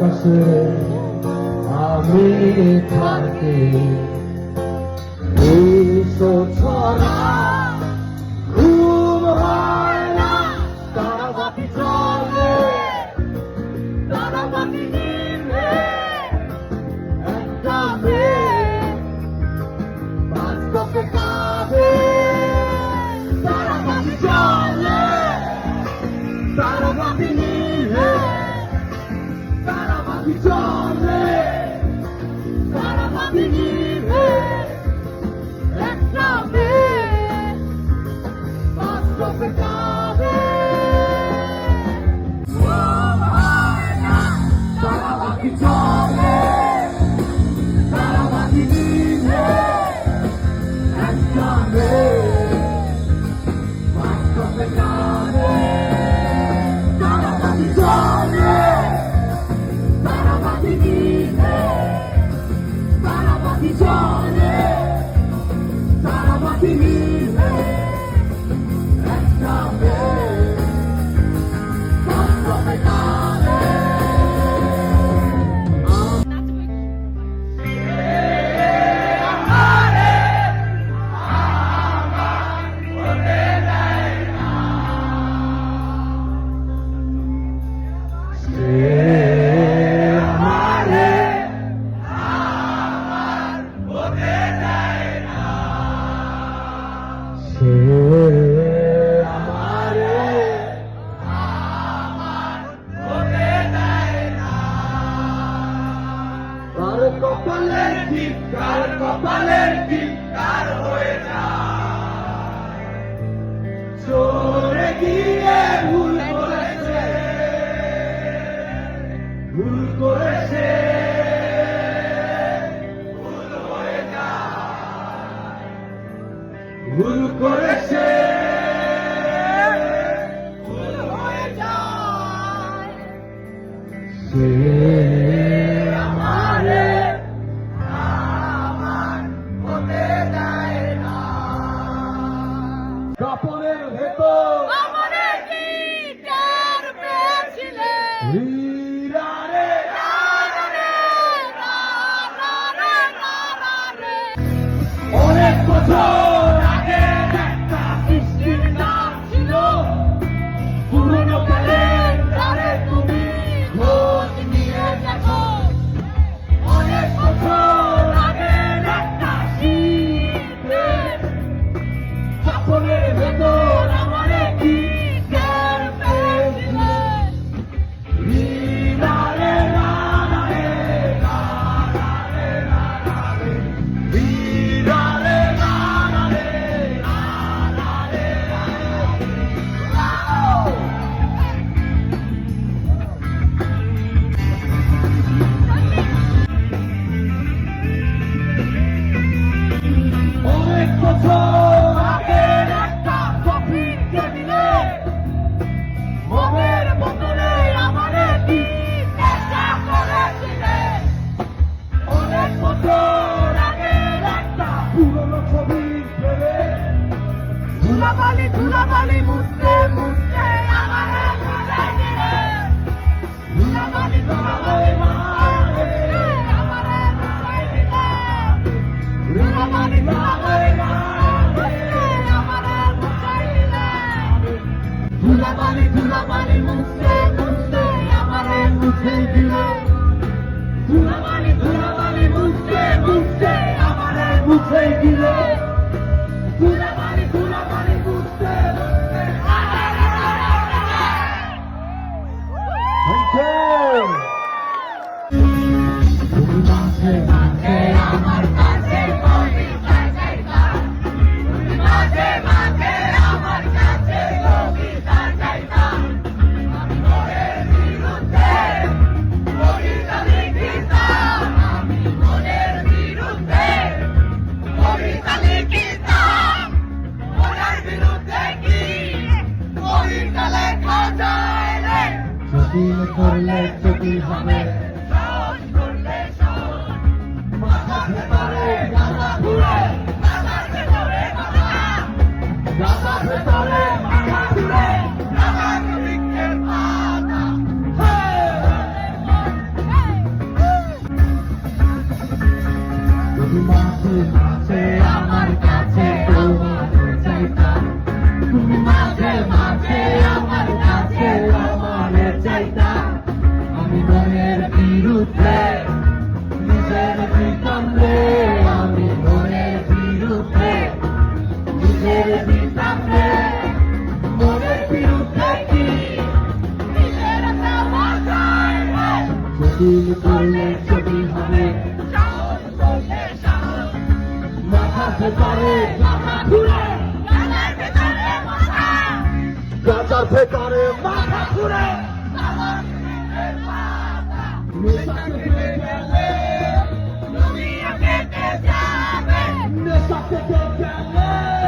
আকাশে আমি থাকি এসো ছড়া ঘুম হয় না তারাবাতি চলে তারাবাতি নিভে একটা মেয়ে বাস্তবে কাঁদে তারাবাতি চলে তারাবাতি নিভে তারাবাতি চলে তারাবাতি নিভে একটা মেয়ে বাস্তবে কাঁদে তারাবাতি চলে তারাবাতি নিভে একটা মেয়ে বাস্তবে কাঁদে তারাবাতি চলে তারাবাতি নিভে তারাবাতি চলে তারাবাতি নিভে একটা মেয়ে বাস্তবে কাঁদে কপালের ধিক্কার হয়ে যায় চলে গিয়ে ভুল করেছে ভুল করেছে ভুল হয়ে যায় ভুল করেছে ভুল হয়ে যায় সে কাপড়ের ভেতর আমারে কি টের পেয়েছিলে হীরা রে অনেক বছর আগে একটা বৃষ্টির নাম ছিল পুরনো ক্যালেন্ডারে তুমি খোঁজ নিয়ে দেখো অনেক বছর আগে একটা শীতের কাপড়ের ভেতর আমারে কি টের পেয়েছিলে হীরা রে রানা রে রানা রে রানা রে হীরা রে রানা রে রানা রে অনেক বছর আগে একটা কফি টেবিলে মনের বদলে আমারে কি চেষ্টা করেছিলে অনেক বছর আগে একটা পুরনো ছবি ফেলে ধুলাবালি মুছতে মুছতে আমারে ভুলাই দিলে ধুলাবালি আমারে ভুলাই দিলে ধুলাবালি আমারে ভুলাই দিলে ধুলাবালি মুছতে মুছতে আমারে মুছে দিলে ধুলাবালি মুছতে মুছতে আমারে মুছে দিলে ধুলাবালি মুছতে মুছতে মাঝে মাঝে আমার কাছে কবিতা চাইতা মাঝে মাঝে আমার কাছে কবিতা চাইতা আমি মনের বিরুদ্ধে কবিতা লিখিতাম আমি মনের বিরুদ্ধে কবিতা লিখিতাম মনের বিরুদ্ধে কি কবিতা লেখা যায় রে জটিল করলে জটিল হবে সহজ করলে সহজ মাথার ভেতরে গাঁদা ঘুরে গাঁদার ভেতরে গাঁদার ভেতরে মাথা ঘুরে গাঁদার বৃক্ষের পাতা মিছিল করলে ছবি হবে সাহস করলে সাহস মাথার ভেতরে মাথা ঘুরে গানার ভেতরে মাথা গাজার ভেতরে মাথা ঘুরে আমার বুকের পাতা নেশা থেকে গেলে দুনিয়া কেটে যাবে নেশা থেকে গেলে